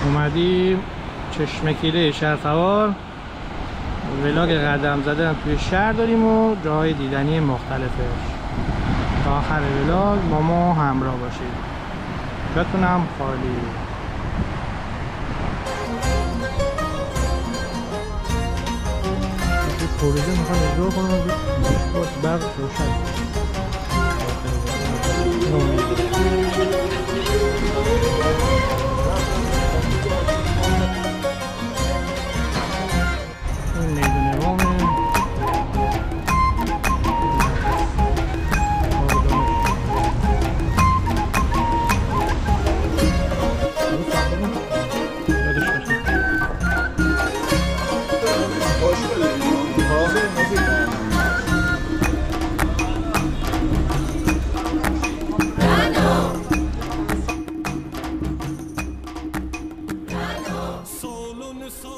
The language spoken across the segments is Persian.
اومدیم چشمکیله شهرسوار، ولاگ قدم زدن توی شهر داریم و جاهای دیدنی مختلفش. تا آخر ولاگ با ما همراه باشید، جاتونم خالی. پروژه میخوام اجرا کنم برق روشن. این میدونه رومه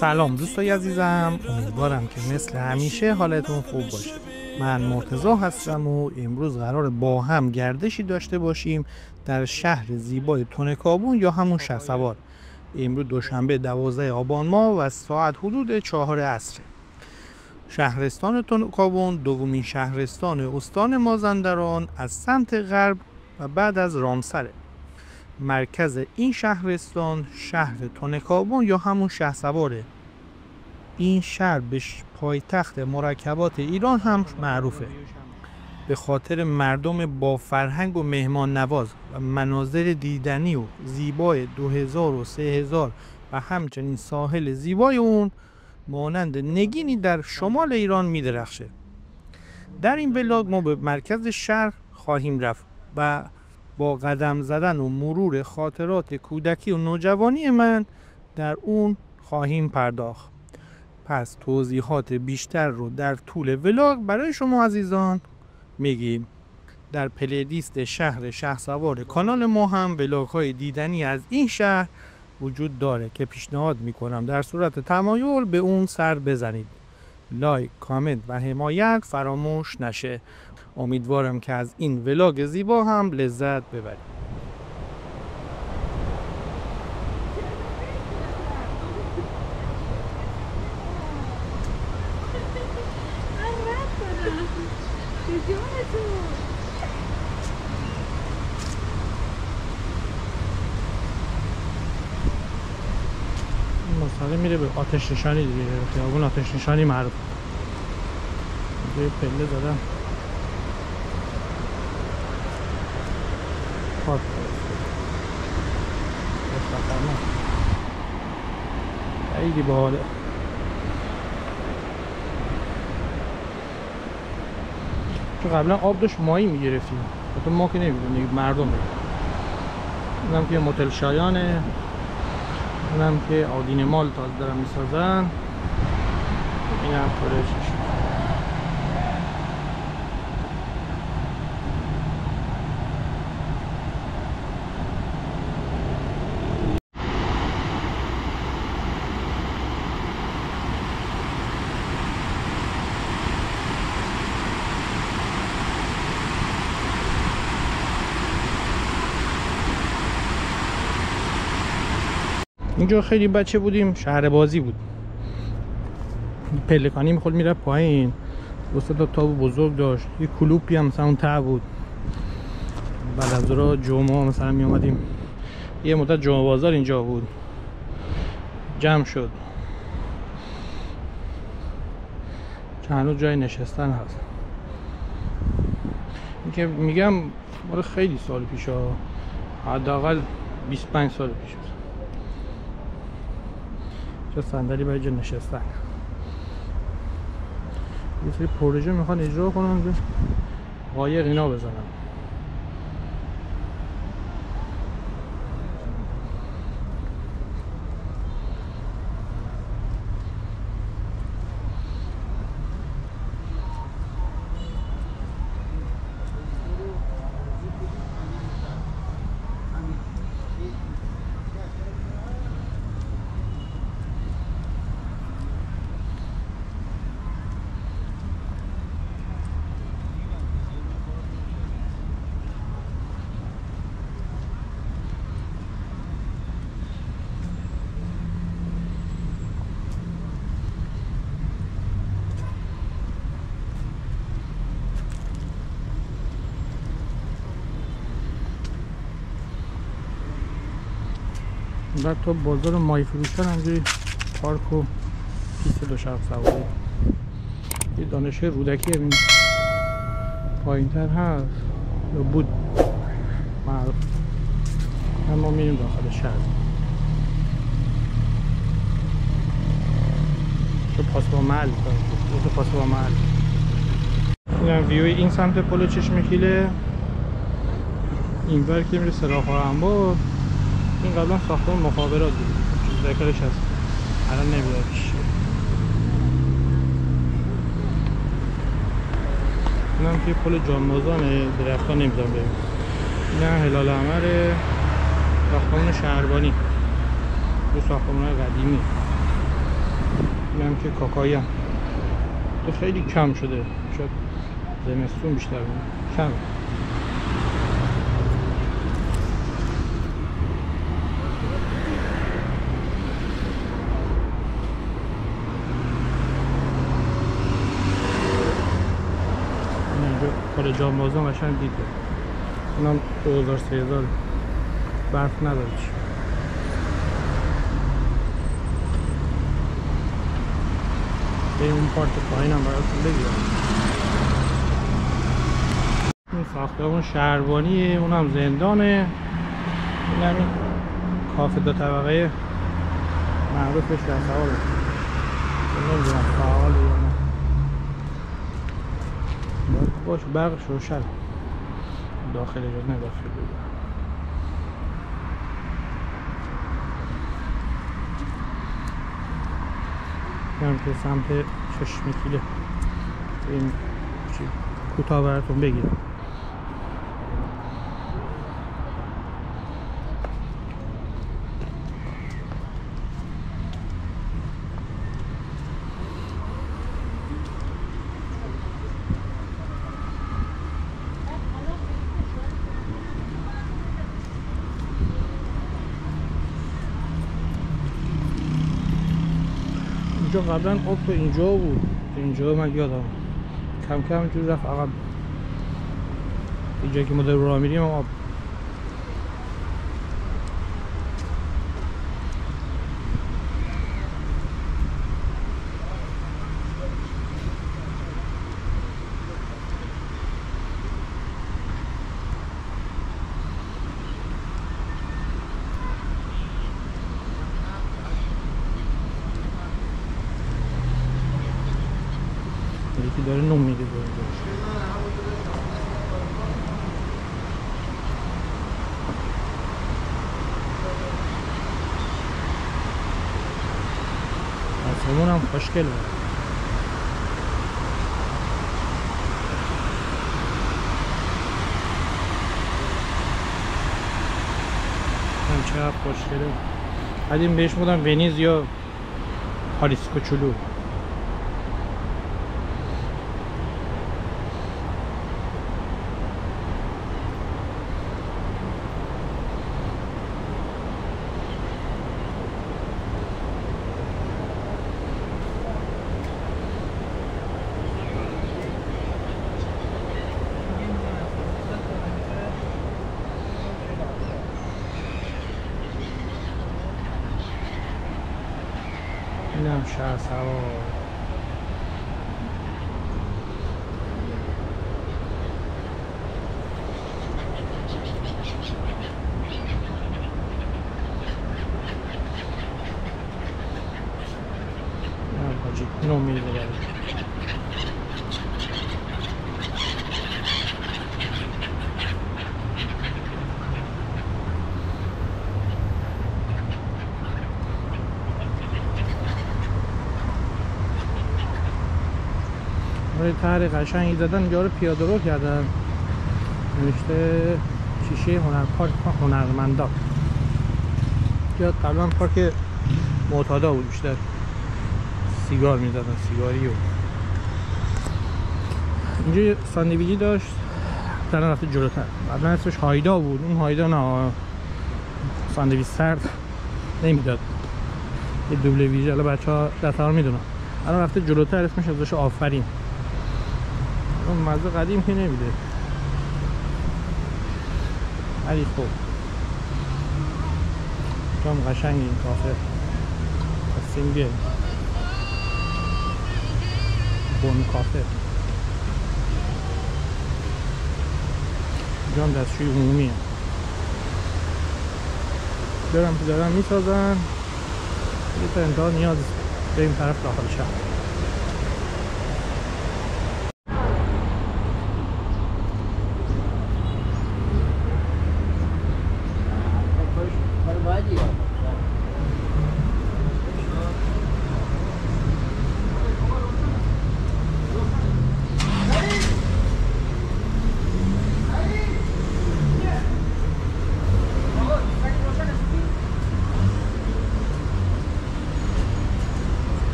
سلام دوستای عزیزم، امیدوارم که مثل همیشه حالتون خوب باشه. من مرتضی هستم و امروز قرار با هم گردشی داشته باشیم در شهر زیبای تونکابون یا همون شهرسوار. امروز دوشنبه 12 آبان ماه و ساعت حدود 4 عصر. شهرستان تونکابون دومین شهرستان استان مازندران از سمت غرب و بعد از رامسره. مرکز این شهرستان شهر تونکابون یا همون شهرسواره. این شهر به پایتخت مرکبات ایران هم معروفه، به خاطر مردم با فرهنگ و مهمان نواز و مناظر دیدنی و زیبای 2000 و 3000 و همچنین ساحل زیبای اون مانند نگینی در شمال ایران می‌درخشه. در این ولاگ ما به مرکز شهر خواهیم رفت و با قدم زدن و مرور خاطرات کودکی و نوجوانی من در اون خواهیم پرداخت. پس توضیحات بیشتر رو در طول ولاگ برای شما عزیزان میگیم. در پلیلیست شهر شهرسوار کانال ما هم ولاگ های دیدنی از این شهر وجود داره که پیشنهاد میکنم در صورت تمایل به اون سر بزنید. لایک، کامنت و حمایت فراموش نشه. امیدوارم که از این ولاگ زیبا هم لذت ببرید. مستقیم میره به آتش نشانی دیگه، خیابون آتش نشانی معروف. یه پله زدم پارک خیلی باحاله. تو قبلا آب داشت ماهی میگرفتیم، تو ما که نمیدونیم، مردم اونم که موتل شایانه، اونم که آدین مال تازه دارن میسازن، این هم پرشش. اینجا خیلی بچه بودیم، شهر بازی بود، پلکانی میخورد میره پایین، وسط تا تاب بزرگ داشت، یه کلوپی هم مثلا اون ته بود. بعد از اونجا جمعه مثلا میومدیم، یه مدت جمعه بازار اینجا بود، جمع شد، هنوز جای نشستن هست. این که میگم مال خیلی سال پیش ها، حداقل 25 سال پیش. چه صندلی برای جا نشستن. یه سری پروژه میخوان اجرا کنن، به قایق اینا بزنن. بعد تو بازار مای فروشان همجوری پارک و پیست دوچرخه سواری. یه دانشگاه رودکی همین پایین تر هست یا بود معروف. اما میریم داخل شهر. تو پاسبان محل تو پاسبان محل. اینم ویوی این سمت پل چشمکیله. این ور که میره سراغ انبار. این قبلا ساختمان مخابرات بود. چیز ذکرش هست. الان نمیدونم چیه. اینم که پل جانبازانه، درخت‌ها نمیدونم بریم. این هلال احمر، ساختمان شهربانی. دو ساختمان قدیمی. اینم که کاکایی هم. تو خیلی کم شده. شاید زمستون بیشتر بود. کم. پل جانبازان قشنگ دید. اونم 2000 برف نداره. بریم اون پارت پایین هم براتون بگیرم. این ساختمان شهربانیه، اونم زندانه. این همین کافه دو طبقه معروفش در سواره. نمیدونم فعاله یا نه. باش برقش روشن. داخل اجازه نداخل بگیرم. هم که سمت چشمکیله این کوتاه براتون بگیرم. اینجا قبلا آب تو اینجا بود. اینجا من یادم کم کم اینجور رفت عقب. اینجا که ما در راه میریم آب. یکی داره نون میده اینجا. آسمون هم خوشگله. هم چقدر خوشگله. قدیم بهش بودم ونیز یا پاریس کوچولو. اینم شهر سوار. حاجی نو میده بگرد. طرح قشنگی زدن، یارو پیاده رو کردن، نوشته شیشه هنر پارک هنرمندا. یا قبلا پارک معتادا بود، بیشتر سیگار میزدن، سیگاری. و اینجا ساندویچی داشت در رفته جلوتر. قبلا اسمش هایدا بود. اون هایدا نه، ساندویچ سرد نمیداد، یه دوبل ویژه. الان بچه‌ها دست‌ها میدونن. الان رفته جلوتر، اسمش ازش آفرین. اون مزه قدیم که نمیده، ولی خوب. اینجا هم قشنگ این کافه. هستیم بیاییم بون کافه. اینجا هم دستشوی عمومیه. برم که دارن میسازن یه تا انتها نیاز بریم طرف داخل شهر.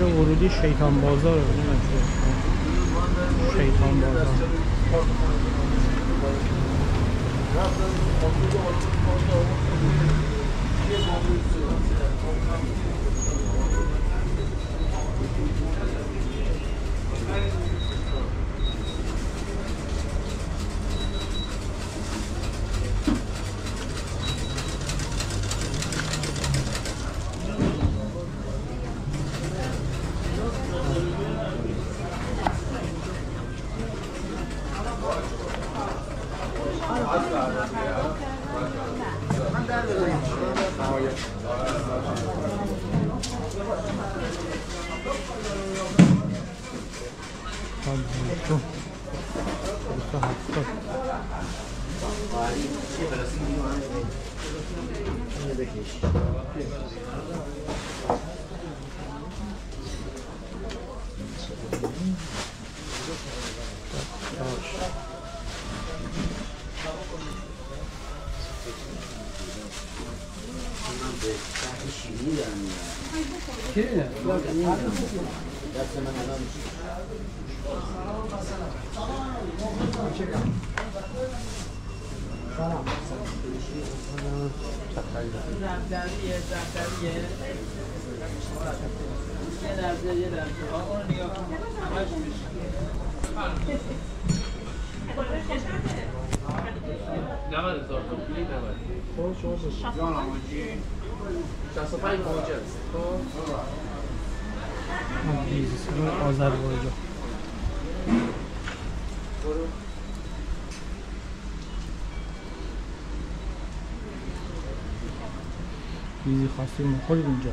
ورودی شیطان بازار رو نمیدونم چیه. شیطان بازار آذربایجان. چیزی خاصی میخورید اینجا؟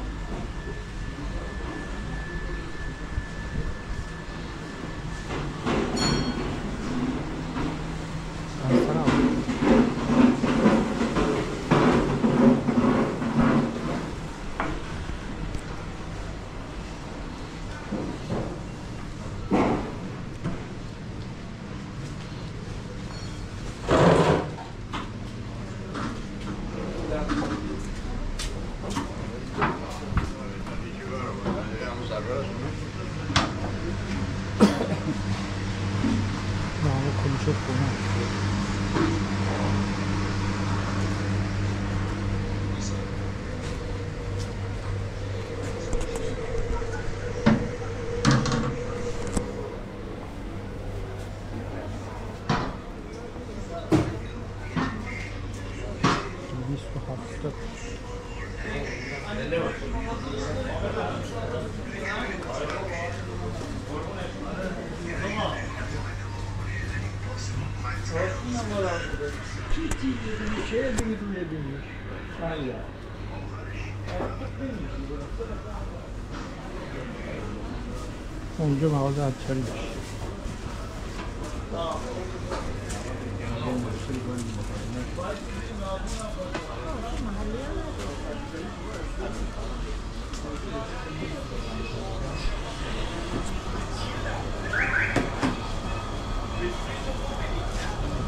اونجا مغازه عطاری داشت.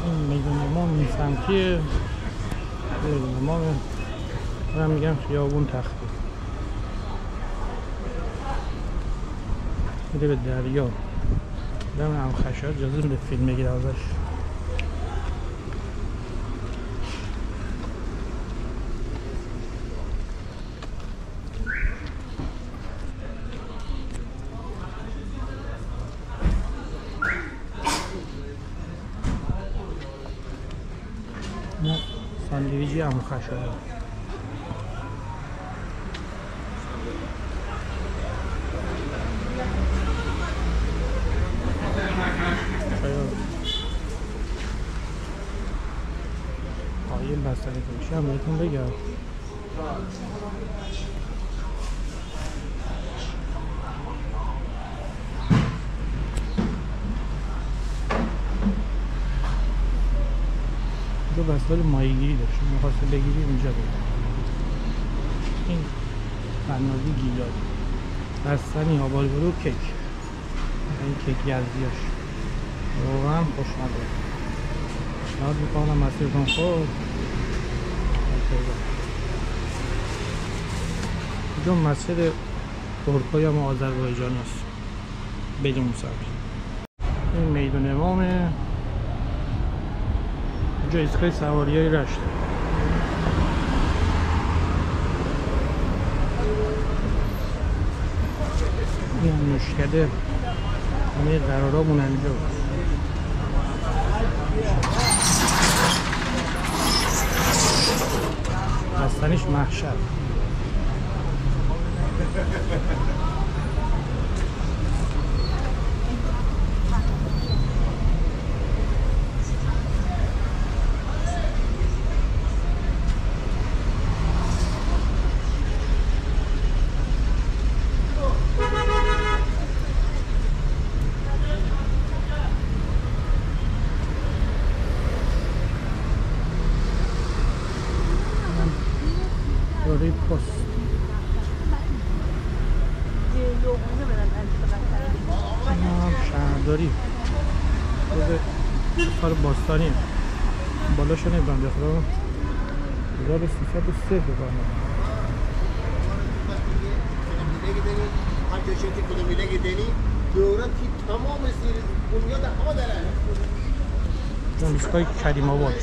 این میدون امام این سمتیه. میدون امامه. من میگم خیابون تخته میره به دریا. دم هم خشایار اجازه به فیلم بگیره ازش. نه ساندویجی هم خشایار. آیل بستنی فروشی هم بهتون بگم. اینجا وسایل ماهیگیری داشت، می‌خواسته بگیری اینجا بگیر. این قنادی گیلاد، بستنی آبالگرو کیک. این کیک یزدیاش واقعا خوشمزه. پیشنهاد میکنم مسیرتون خود. اینجا مسجد ترکای هم آذربایجانی است بدون سبز. این میدون امامه. اینجا ایستگاه سواری های رشت. این مشکده همه قرارامون اینجا. بستنیش محشر. داره پست شهرداری روز کار باستانی بالاشو نمیدونم بخورم 1303 بکنم هر کسی که کدومیله گدنی دوران تی تمام سیر دنیا در هوا داره دانشگاه کریم آباد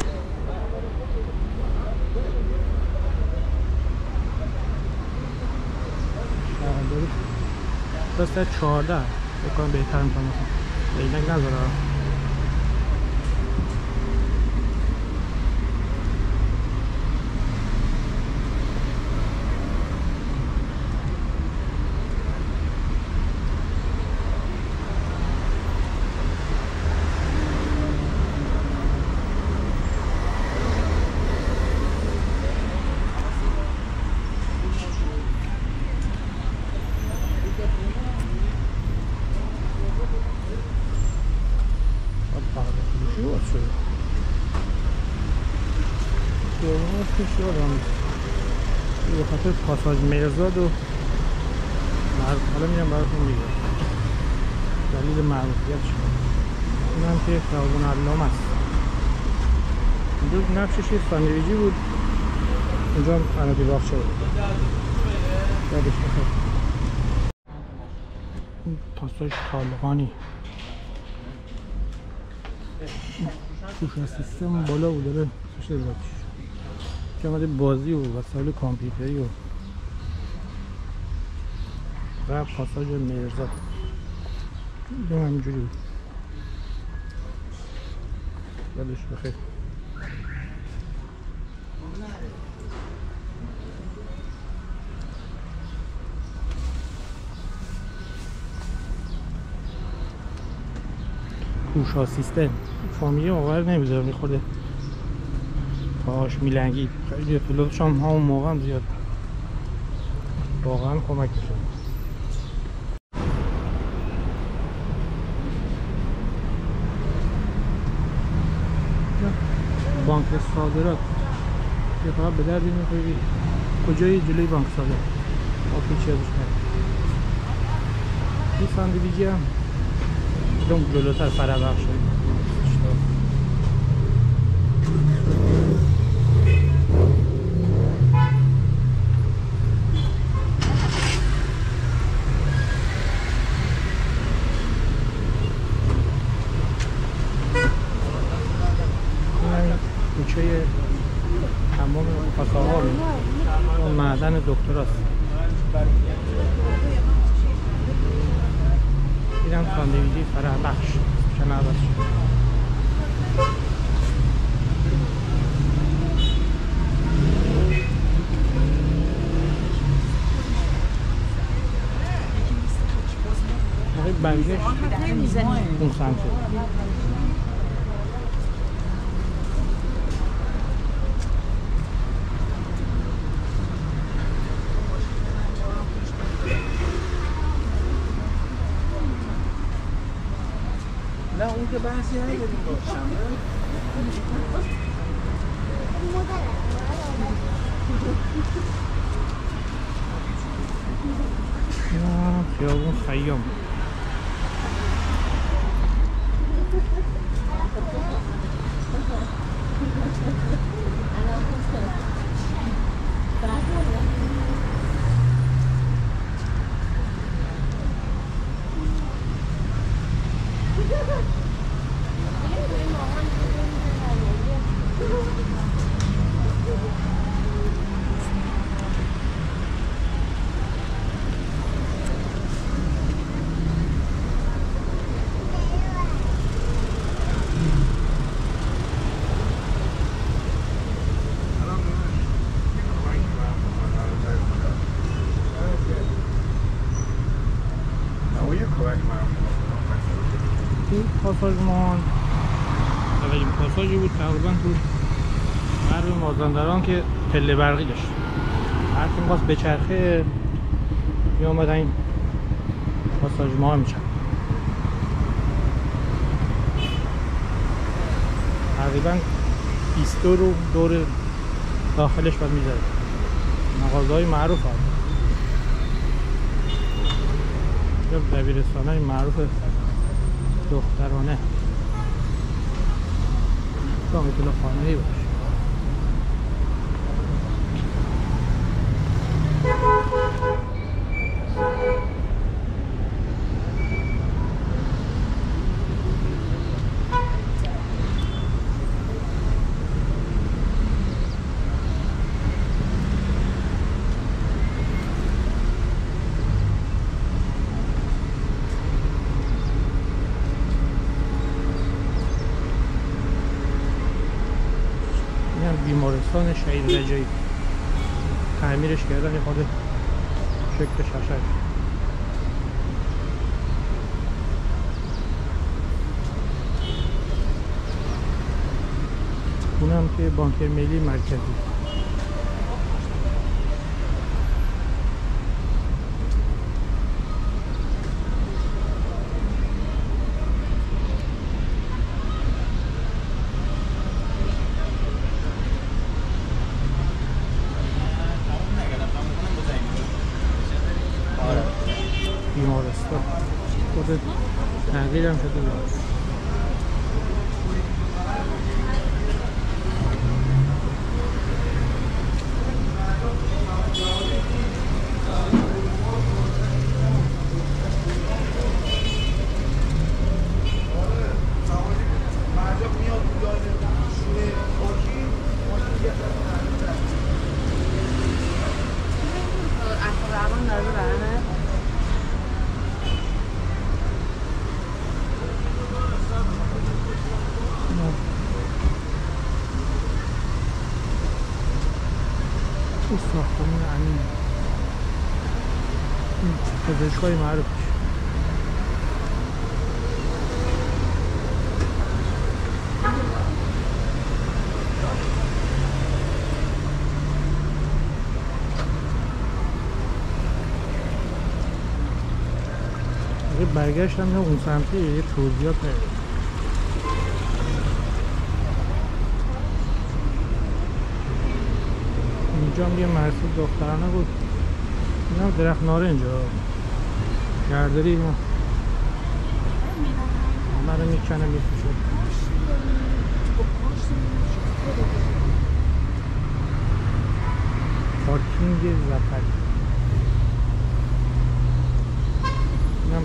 شهرداری دسته 14 بکنم بهتر میتونم اینک نذارم به خاطر پاساژ مرزاد و حالا میرم براتون میگم دلیل معروفیتش این هم که خیابون علام است اینجا نقشش یه ساندویجی بود اینجا هم قنادی باغچه بود یادش بخیر این پاساژ طالقانی توش سیستم بالا بود داره توش دلاتیش که آمده بازی و وسایل کامپیوتری و پاساژ مرزاد این همینجوری بود یادش بخیر کوشا سیستم فامیلی آور نمیذاره میخوره پاهاش میلنگید خیلی پلوتش هم همون موقع هم زیاد واقعا کمک میشه بانک صادرات یه فقط به دردی میخوری کجای جلوی بانک صادرات آفی چی ازش نرید این ساندویجی هم دون جلوتر فرابخش شد کوچه تمام پاساها و معدن دکتراست اینم ساندویجی فرابخش شنه عوض شد برگشت اون سمته. نه اون که بحثی نداریم باشم نه خیابون خیام پاساژمان اولین پاساژی بود تقریبا تو غرب مازندران که پله برقی داشت. هر کی می‌خواست بچرخه می‌آمد این پاساژمان می‌چرخید. تقریبا 20 رو دور داخلش باید می‌زد. مغازه‌های معروف هست. یا دبیرستان‌های معروف دخترانه تا میتونه خانه‌ای باشه. بیمارستان شهید رجایی تعمیرش کردن یه خورده شکل ششک. اونم که بانک ملی مرکزی. بیمارستان خود تغییر هم شده بود. این ساختمون امین پزشکای معروف برگشتم نه اون سمتی یه توضیحات پیدا. اینجا هم یه مرسوم دخترانه بود. این هم درخت نارنج ها گرداری ما همه رو میکنه میفشه. پارکینگ زفری. این هم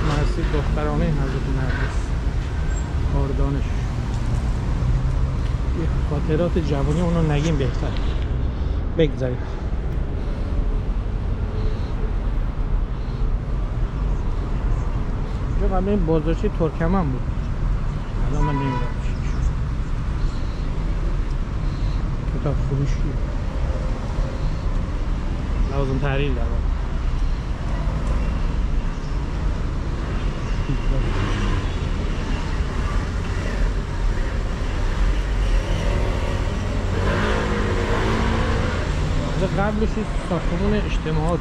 مرسوم دخترانه حضرت نرگس کاردانش. خاطرات جوانی اونو نگیم بهتر. بگذارید. اینجا قبل این بازارچه ترکمن بود. الان من نمیدونم چی شد. کتاب فروشی لازم تحریر در واقع. قبلش ساختمون اجتماعات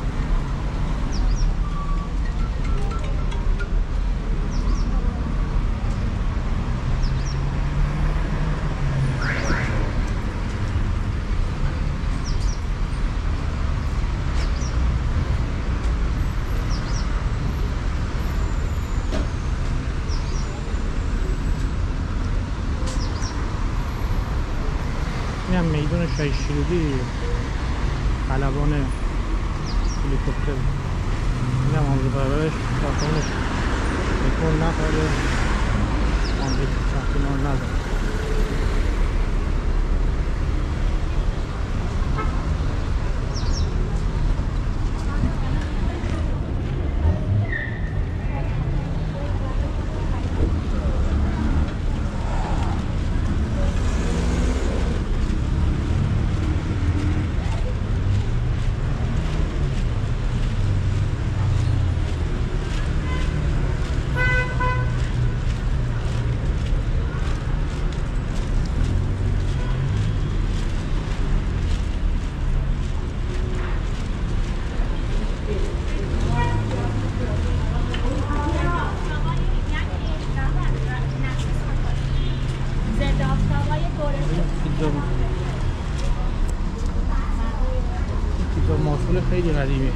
این هم میدون شهید شیرودی خلبان هلیکوپتر. این هم آموزه پرورش ساختمونش تکون نخوره، آموزه ساختمان نداره. پیتزا محصول خیلی قدیمیه.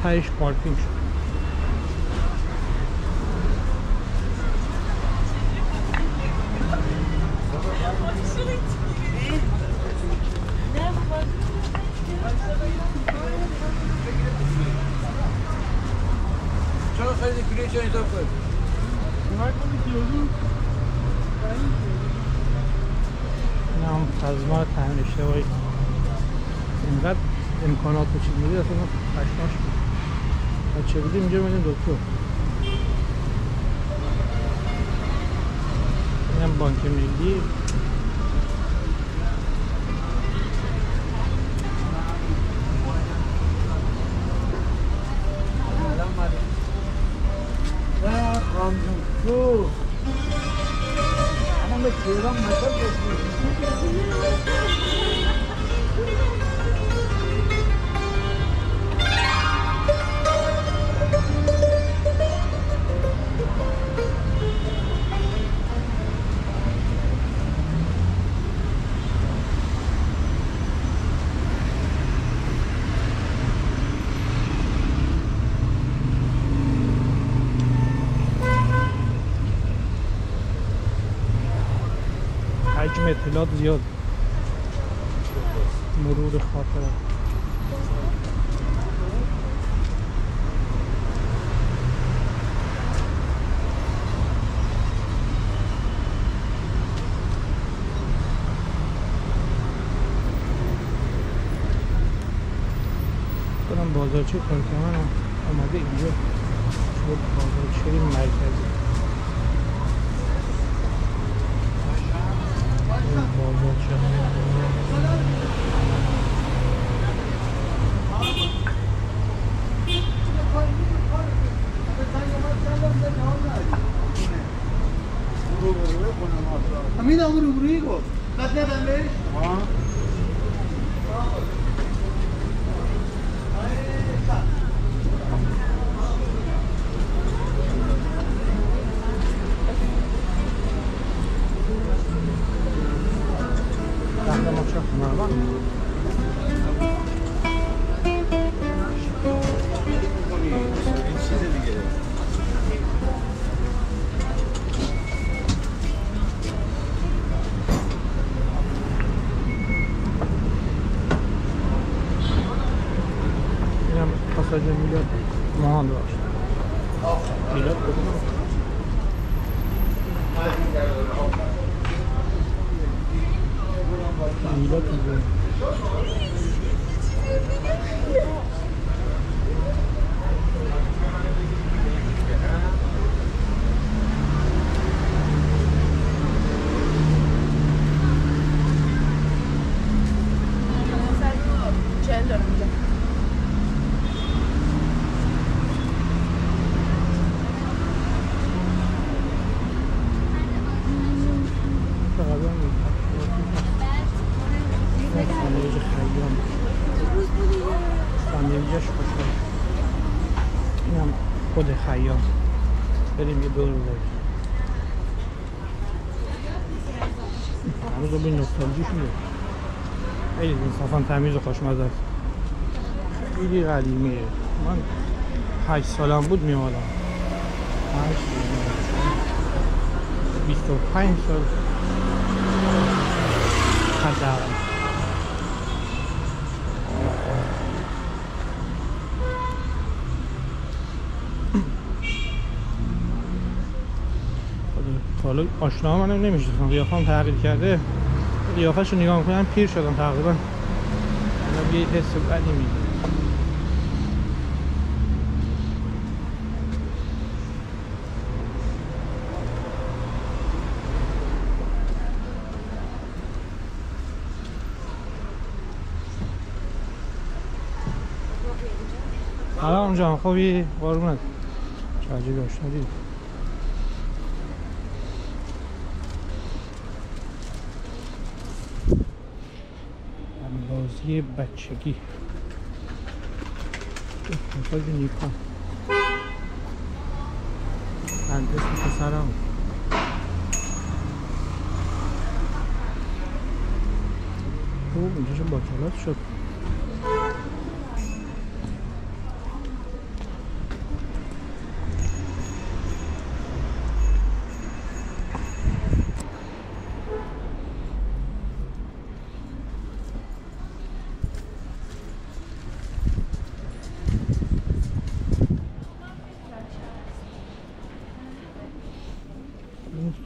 تایش پارکینگ شد. چرا خیلی کلیه چه اینطور کنید؟ این هم سازمان تامین اشتباهی اینقدر امکانات و چیز میدید اصلا پشماش بچه بودیم اینجا میدیم دکتر. این هم بانک ملی. اما به تهران مثل حجم اطلاعات زیاد، مرور خاطره. کنم بازارچه ترکمن آمده اینجا شد بازارچه مرکزی. همین همون روبرویی گفت قد ندم بهش؟ میلاد کدوم؟ میلاد کدوم؟ ساندویچش خوشمزه. اینم خود خیام. بریم یه دور بزنیم. هنوز به نوستالژیش میاد. خیلی انصافا تمیز و خوشمزه است. خیلی قدیمیه. من 8 سالم بود میومدم. 25 سال حداقل. حالا آشنا منم نمیشناسم، قیافه‌ام تغییر کرده. قیافه‌شو نگاه میکنم پیر شدم تقریبا. الان یه حس بدی میده. سلام جان، خوبی؟ قربونت. چه عجیبی آشنا دیدی. بازی بچگی مساج نیکان هندس پسرم او اینجا چه باکلات شد.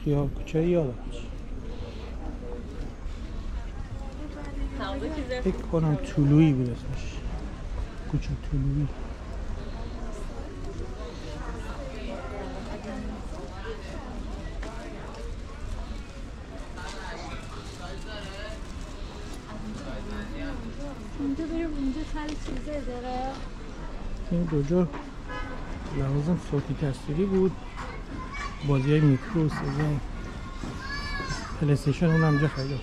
یا کوچه یادم فکر کنم طلوعی بود اسمش، کوچه طلوعی. اینجا بریم اونجا سر چیزه داره. این دو جا لوازم صوتی تصویری بود، بازی های میکرو سزن پلیستیشن اون همجا خیلی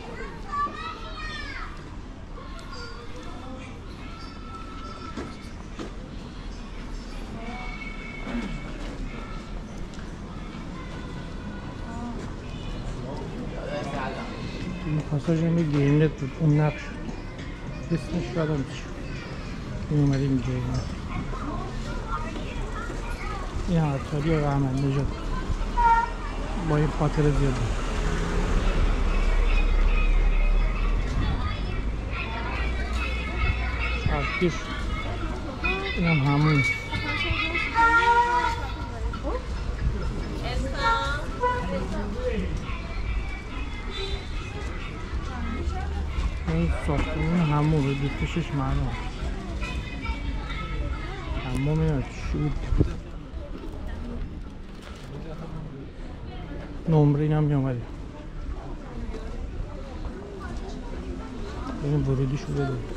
این پاساژ همه گیم نت بود، اون نقش اسمش یادم چی این اومدیم گیم نت. این عطاری و احمد نژاد با این خاطر زیاد بود. پیش این هم همون این ساختمون همون رو دیتشش معلوم همون میاد شود نمره این هم میامدیم این ورودی شده بود.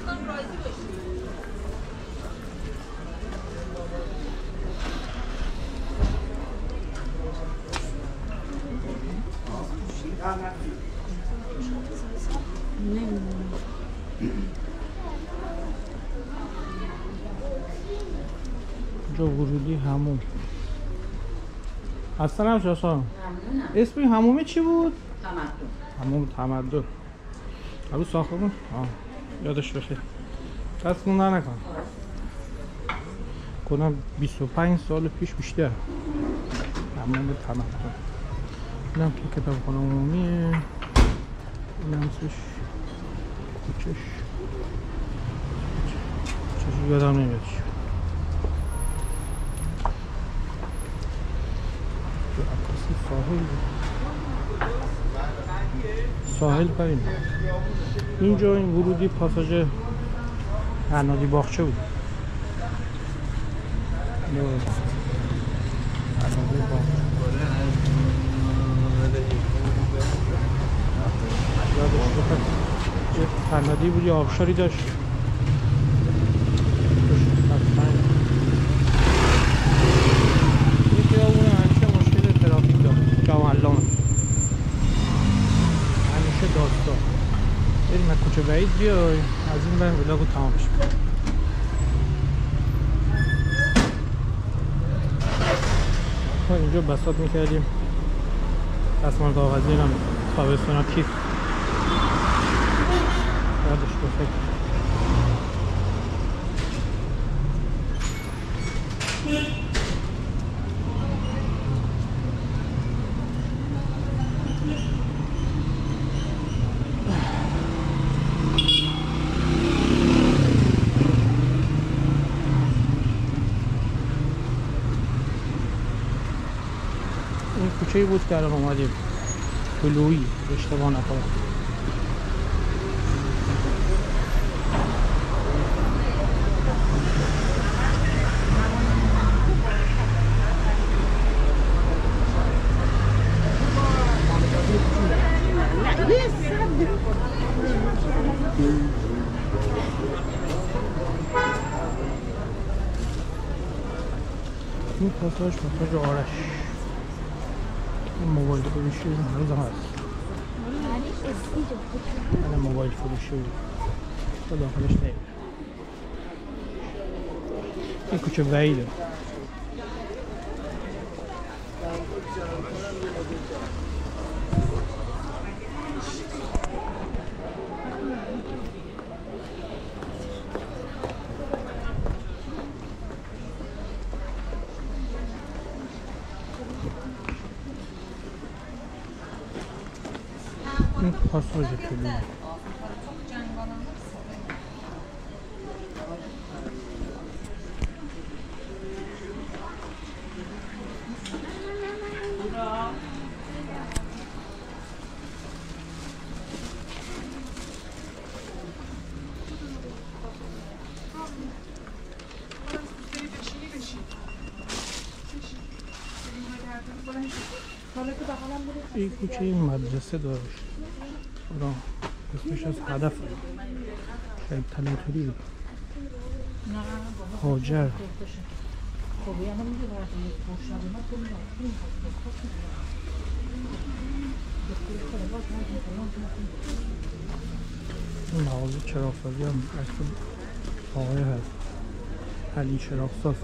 جا ورودی هموم هستن هم شاسا. اسم این همومه چی بود؟ هموم تمدن. حالا ساختمون یادش بخیر دست موندن نکن کنم 25 سال پیش بیشتر. هموم تمدن اینم که کتاب خانه عمومیه. اینم سوش کوچش یادم نمیاد. ساحل بریم. اینجا این ورودی پاساژ حنادی باغچه بود. حنادی بود یا آبشاری داشت. این خیابون همیشه مشکل ترافیک داره. جوالان همیشه داستان. بریم از کوچه بعید بیای از این بریم ولاگو تمام شد. اینجا بساط میکردیم دستمال کاغذی هم تابستونا کیف یادش بخیر. این کوچه‌ای بود که الان اومدیم بلویی اشتباه نکنم. این پاساژ آرش. این موبایل فروشی هنوز هم هست. الان موبایل فروشی تا داخلش نمیره. این کوچه بعیده. این پاساژ طولانی. این کوچه این مدرسه داشت. اسمش از هدف شاید تلاتوری بود. هاجر این مغازه چراغسازی هم اصلا آقای هست علی چراغساز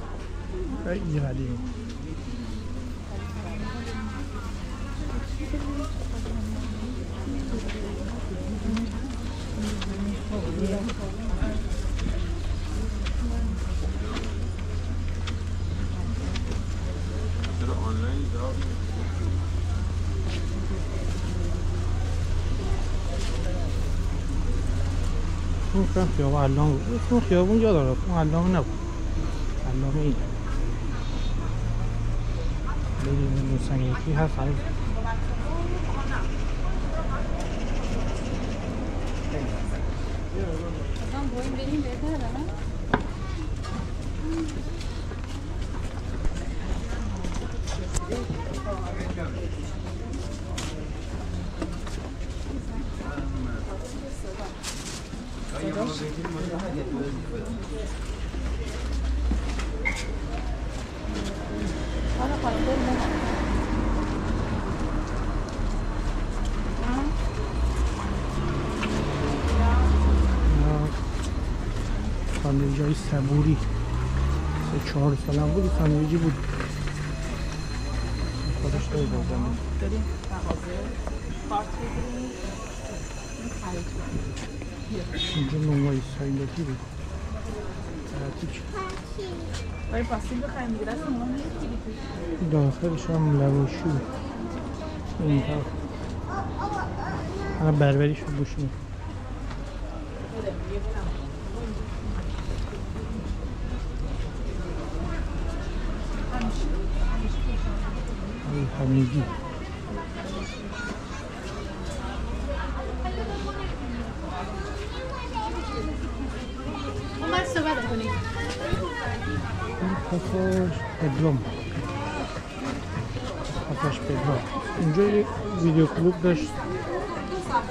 خیلی قدیم. اون خیابون علامه بود. اون خیابون یاد داره اون علامه نبود. علامه این بریم نوسنگ یکی هست هنوز. boyun benim yeter ama. ساندویچ های صبوری 3-4 سالم بود ساندویچی بود خودش داری بازم بریم مغازه کارت بگیریم خرید کنیم. اینجا نونوای سایلتی بود تراتیک باید پاستیل بخواهیم دیگه دست نونو میگیری داخلش هم لواشی بود این طرف همه بربریش رو بوش میکنم حمیدی کنید. پاساژ پدرام. پاساژ پدرام. اینجا یک ویدیو کلوب داشت.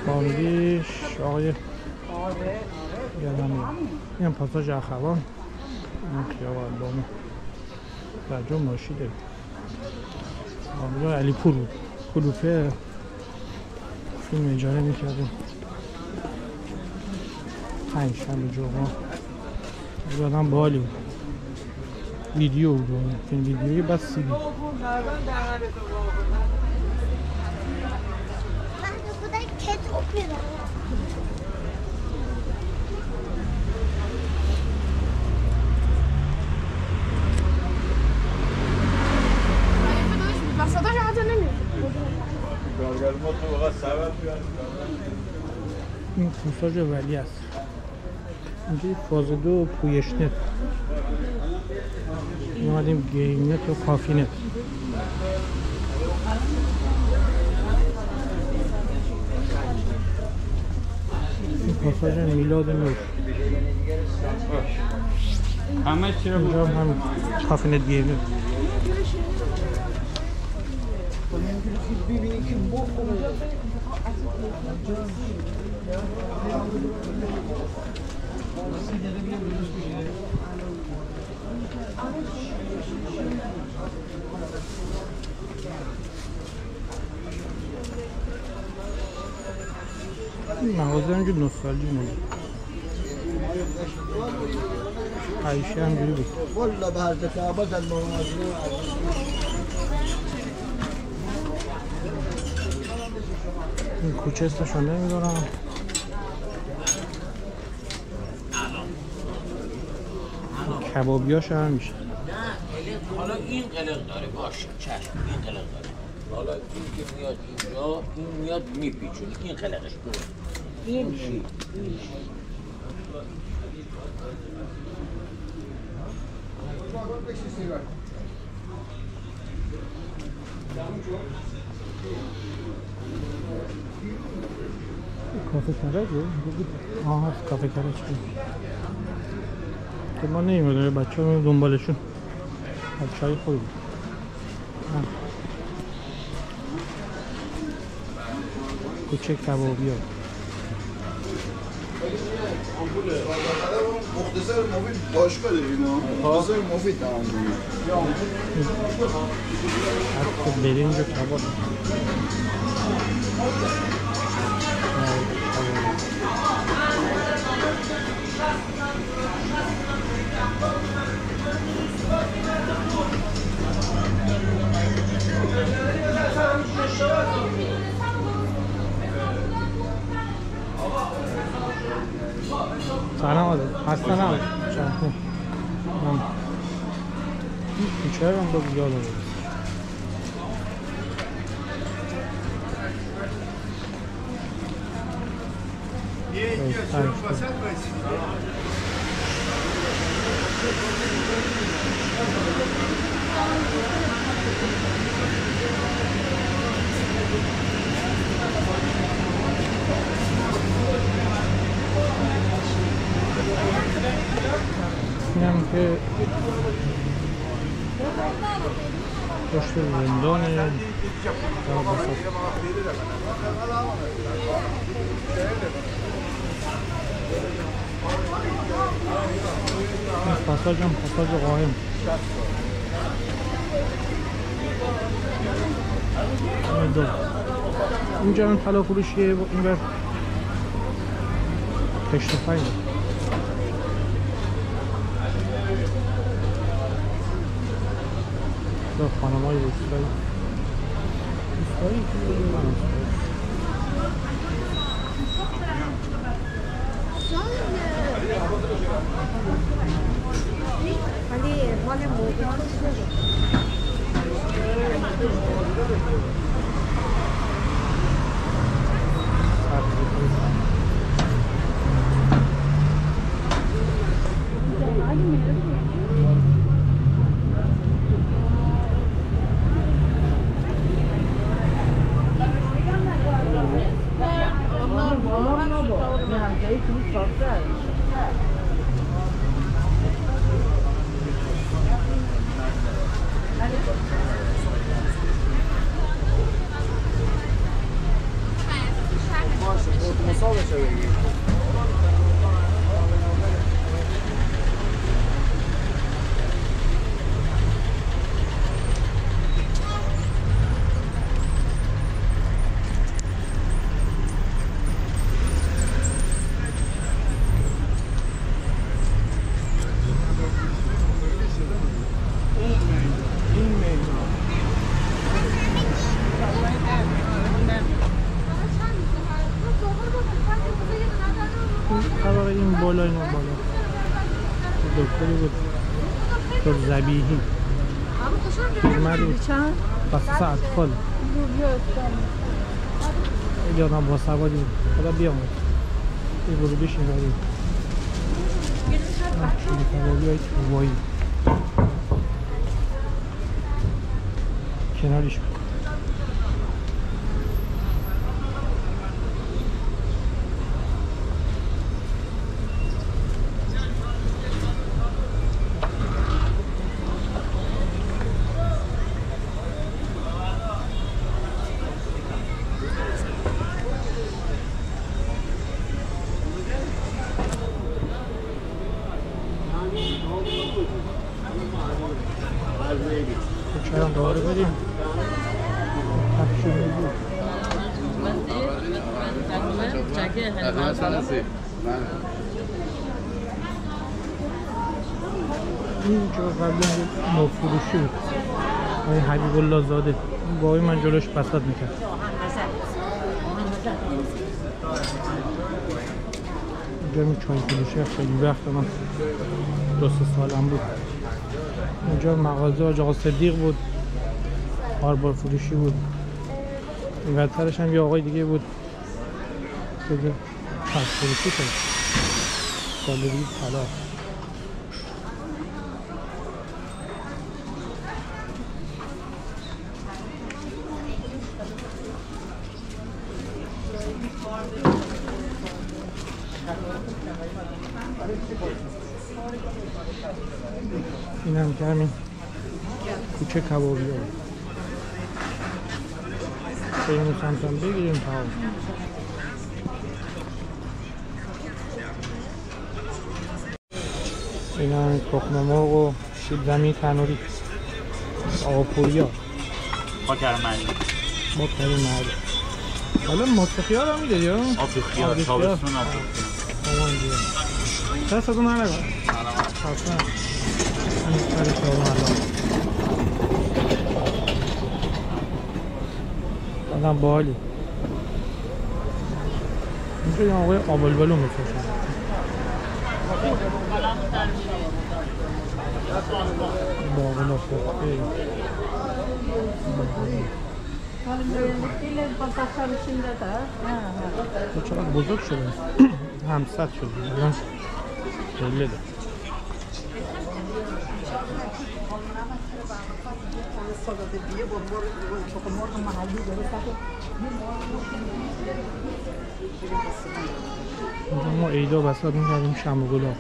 فامیلیش آقای یادم میاد. این پاساژ اخوان. این خیابان بامو. درجا ماشی داره. آنجا علی پور بود. کلوپه فیلم اجاره میکردیم. پنجشنبه جمعه. یادم بالی بود. ویدیو بود. فیلم ویدیویی بس سی دی. این پاساژ ولی است. اینجا فاز 2 پویش نت. اومدیم گیم نت و کافی نت. این پاساژ میلاد نور. اینجا هم کافی نت گیم نت. این مغازه همجور نوستالژی موزه. عیشه همجوری بود. والله به هر کتابه در مغازه این کوچه استشون نمیدارم. کبابیاش هم میشه. حالا این قلق داره باشه چشم این قلق داره. حالا این که میاد اینجا این میاد میپیچونه این قلقش بود. این چی؟ کافه کرج بود؟ آه هست کافه کرج بود که ما نمیدونیم بچه ها دنبالشون بچه های خوبی بود. کوچه کبابی ها مختصر مفید باشگاه داریم مختصر مفید تمام داریم حتی برنج و کباب سلام هستن هم چند این کوچه رو هم با بیاد رو اینم که پشت زندانه پاساژ هم پاساژ قائم اینجا هم طلا فروشیه این بر پشت پایین خانم‌های روستایی ولی مال موبایل طبقه این بالا اینو بالا دکتری بود دکتر زبیحی اومدیم بخصوص اطفال خیلی آدم با سوادی بود خدا بیامد یه ورودیش نگاهیم شیلی کبابی های توبایی کناریش بود چرا دوباره بریم تفشون میگو اینجا قبلا نوفروشی بود آقای حبیب الله زاده گاهی من جلوش بساط میکرد اینجا می چای فروشی خیلی وقت من 2-3 سالم بود اینجا مغازه آج آقا صدیق بود هاربار فروشی بود این ورترش هم یه آقای دیگه بود بده پس فروشی شد گالری طلا این هم که همین کوچه کبابی ها بریم سمتم بگیریم تمام این هم تخم مرغ و سیب زمینی تنوری آقا پوریا با کرمانی با کرمانی حالا ماست خیار هم میدادی ها؟ آب خیار تابستون آب خیار دستتون نرگاه حسن همین کاری شما الان آدم باحالی اینجا یه آقای آبالبالو میفروشن باقلا پخته تو چقدر بزرگ شده همسط شده الان خیلی ده اینجا ما عیدا بساط میکردیم شمع و گلاب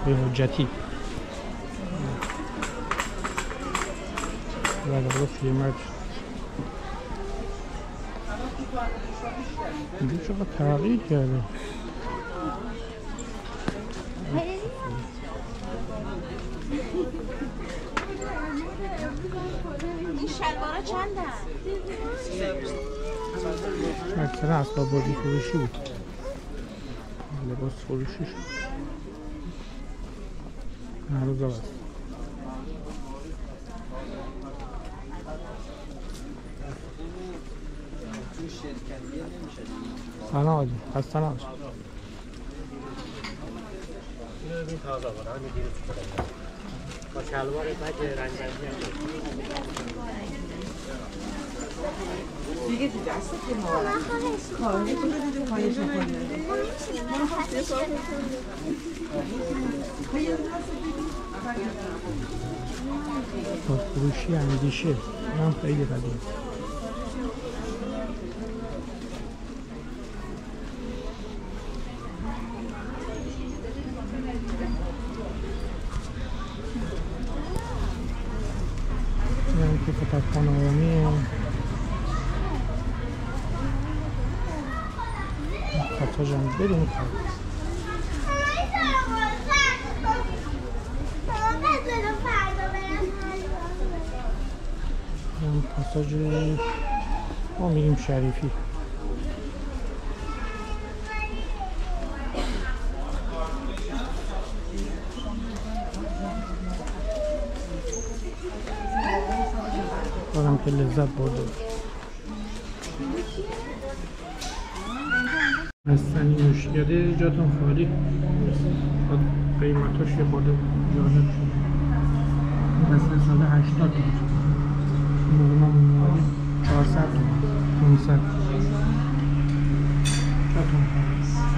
به حجتی و حالا فیلمت اینجا چقدر تغییر کرده این شلوارا چنده؟ اکثر اسباب بازی فروشی بود لباس فروشی شد هر روز هست سلام آجی خسته نباش با شلوار بد رنگ‌رنگی دیگه تو دستت که مبارک خواهش کنید خواهش کنید با فروشی اندیشه هم خیلی قدیم کتابخانه عمومی پاساژ هم بریم پاساژ ما میریم شریفی. دارم که لذت برده بستنی نوشیده جاتون خالی. قیمتاش یه خورده جالب شده. این بستنی ساده 80 بود. موقع ما میمونیم 400 تومن 500 جاتون خالی.